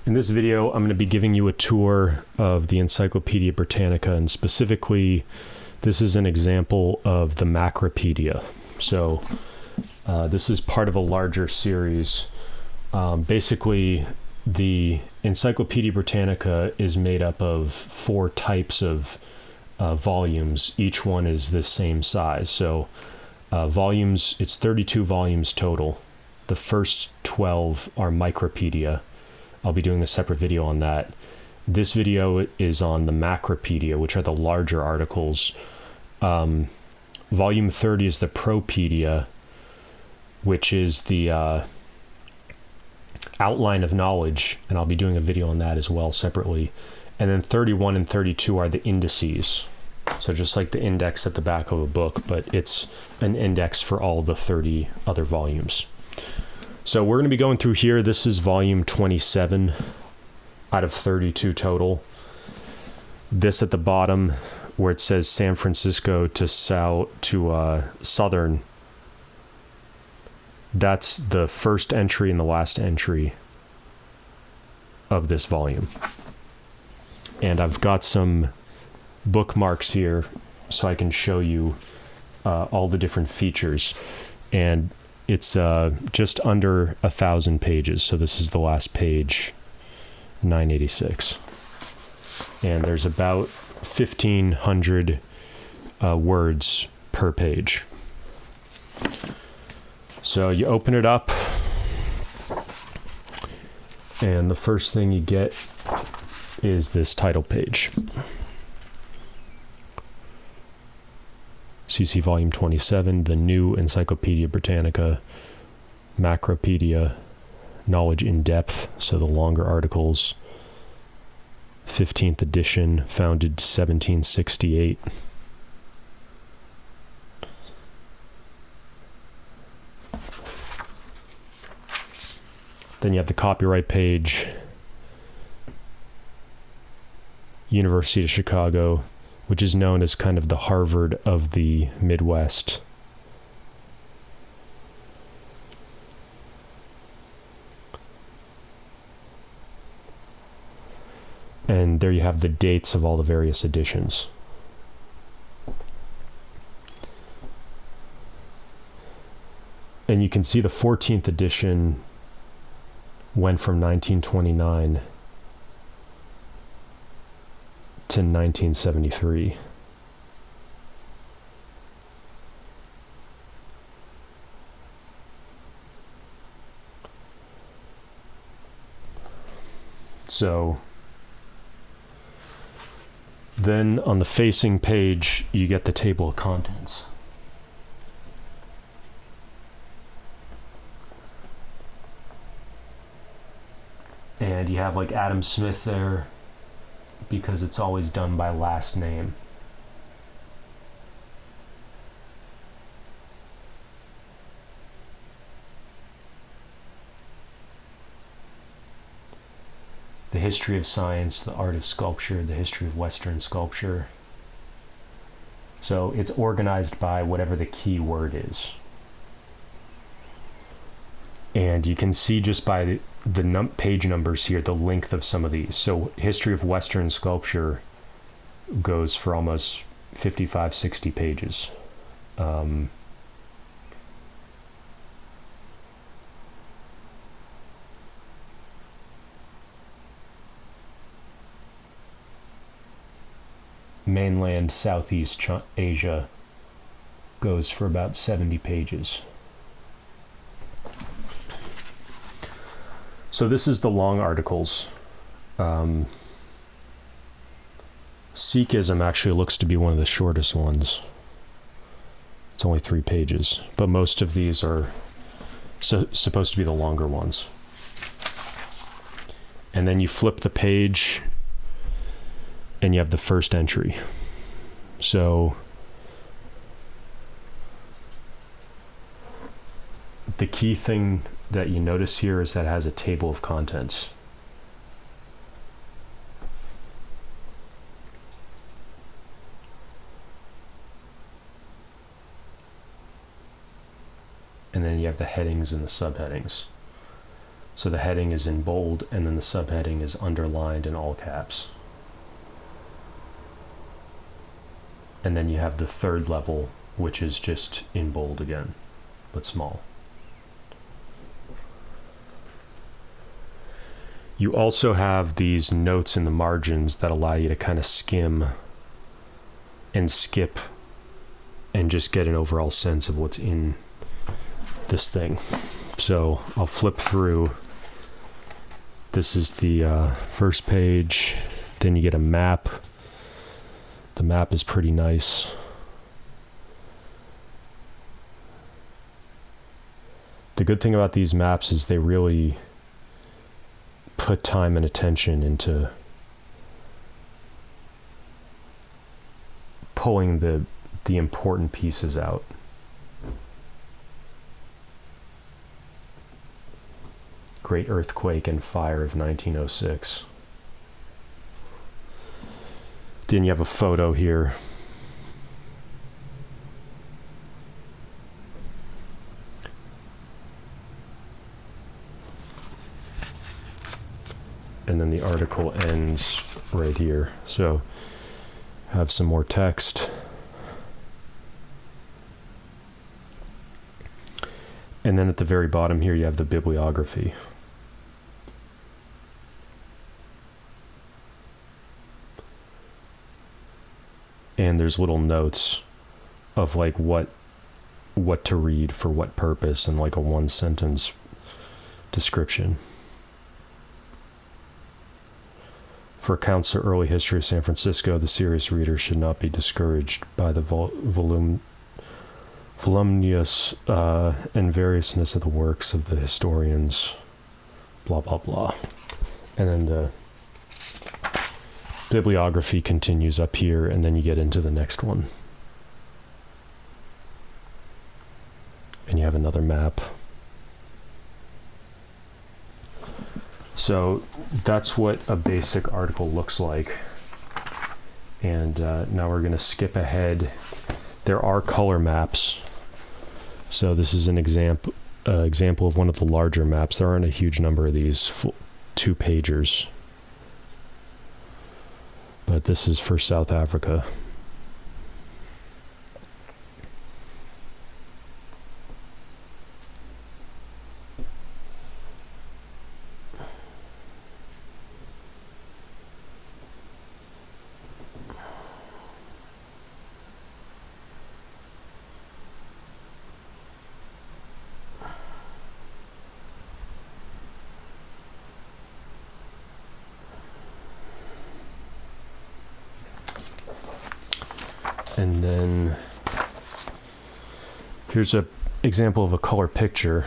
In this video, I'm going to be giving you a tour of the Encyclopedia Britannica, and specifically, this is an example of the Macropedia. So, this is part of a larger series. Basically, the Encyclopedia Britannica is made up of 4 types of volumes. Each one is the same size. So, volumes, it's 32 volumes total. The first 12 are Micropedia. I'll be doing a separate video on that. This video is on the Macropedia, which are the larger articles. Volume 30 is the Propedia, which is the outline of knowledge, and I'll be doing a video on that as well separately. And then 31 and 32 are the indices. So just like the index at the back of a book, but it's an index for all the 30 other volumes. So we're going to be going through here. This is volume 27 out of 32 total. This at the bottom where it says San Francisco to Southern, that's the first entry and the last entry of this volume. And I've got some bookmarks here so I can show you all the different features. And it's just under 1,000 pages. So this is the last page, 986. And there's about 1,500 words per page. So you open it up, and the first thing you get is this title page. So you see volume 27, the new Encyclopedia Britannica, Macropedia, knowledge in depth, so the longer articles, 15th edition, founded 1768. Then you have the copyright page, University of Chicago, which is known as kind of the Harvard of the Midwest. And there you have the dates of all the various editions. And you can see the 14th edition went from 1929 to 1973. So then on the facing page, you get the table of contents. And you have like Adam Smith there, because it's always done by last name. The history of science, the art of sculpture, the history of Western sculpture. So it's organized by whatever the key word is. And you can see just by the page numbers here, the length of some of these. So history of Western sculpture goes for almost 55, 60 pages. Mainland Southeast Asia goes for about 70 pages. So this is the long articles. Sikhism actually looks to be one of the shortest ones. It's only 3 pages, but most of these are supposed to be the longer ones. And then you flip the page and you have the first entry. So the key thing that you notice here is that it has a table of contents. And then you have the headings and the subheadings. So the heading is in bold, and then the subheading is underlined in all caps. And then you have the third level, which is just in bold again, but small. You also have these notes in the margins that allow you to kind of skim and skip and just get an overall sense of what's in this thing. So I'll flip through. This is the first page. Then you get a map. The map is pretty nice. The good thing about these maps is they really put time and attention into pulling the important pieces out. Great Earthquake and Fire of 1906. Then you have a photo here. And then the article ends right here. So have some more text. And then at the very bottom here, you have the bibliography. And there's little notes of like what to read for what purpose, and like a one sentence description. For accounts of early history of San Francisco, the serious reader should not be discouraged by the voluminous and variousness of the works of the historians, blah, blah, blah. And then the bibliography continues up here, and then you get into the next one. And you have another map. So that's what a basic article looks like. And now we're going to skip ahead. There are color maps. So this is an example of one of the larger maps. There aren't a huge number of these 2-pagers. But this is for South Africa. And then here's an example of a color picture.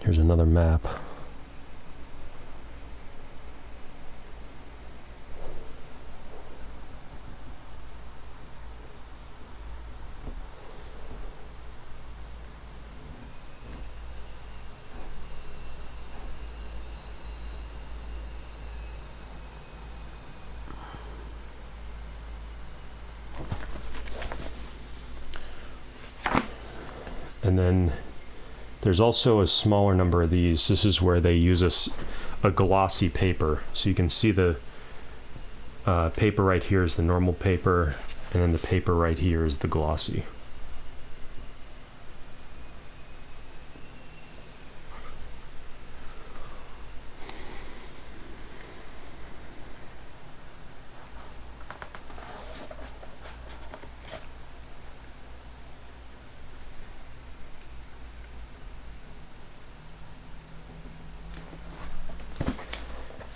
Here's another map. And then there's also a smaller number of these. This is where they use a glossy paper. So you can see the paper right here is the normal paper, and then the paper right here is the glossy.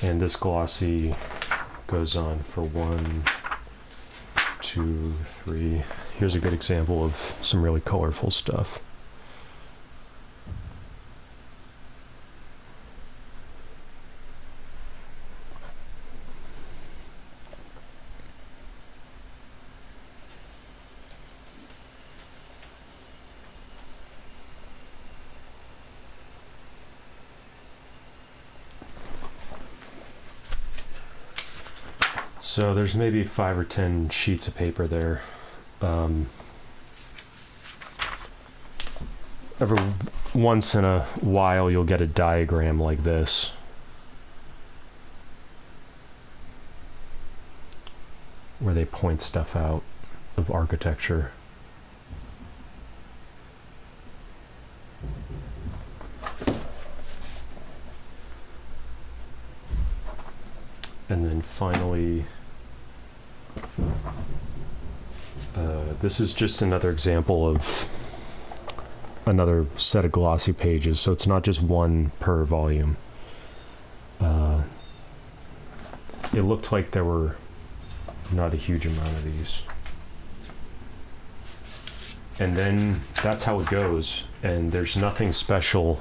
And this glossy goes on for 1, 2, 3. Here's a good example of some really colorful stuff. So there's maybe 5 or 10 sheets of paper there. every once in a while you'll get a diagram like this. Where they point stuff out of architecture. And then finally, this is just another example of another set of glossy pages, so it's not just one per volume. It looked like there were not a huge amount of these. And then that's how it goes, and there's nothing special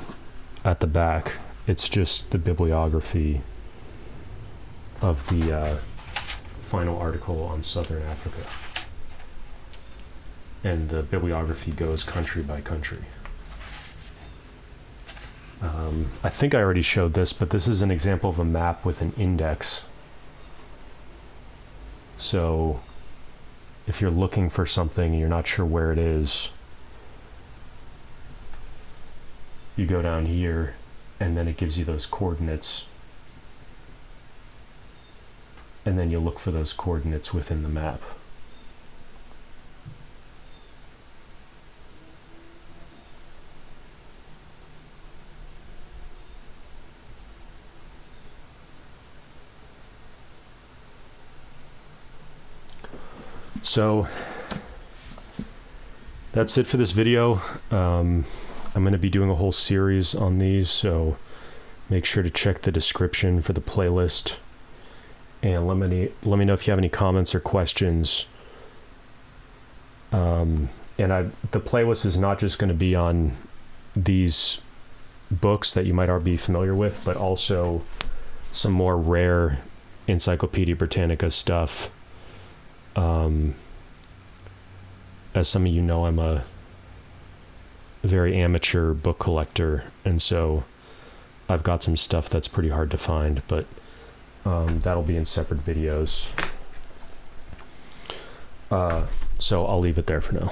at the back. It's just the bibliography of the final article on Southern Africa. And the bibliography goes country by country. I think I already showed this, but this is an example of a map with an index. So if you're looking for something and you're not sure where it is, you go down here and then it gives you those coordinates. And then you look for those coordinates within the map. So that's it for this video. I'm going to be doing a whole series on these, so make sure to check the description for the playlist. And let me know if you have any comments or questions. And the playlist is not just going to be on these books that you might already be familiar with, but also some more rare Encyclopedia Britannica stuff. As some of you know, I'm a very amateur book collector, and so I've got some stuff that's pretty hard to find, but that'll be in separate videos. So I'll leave it there for now.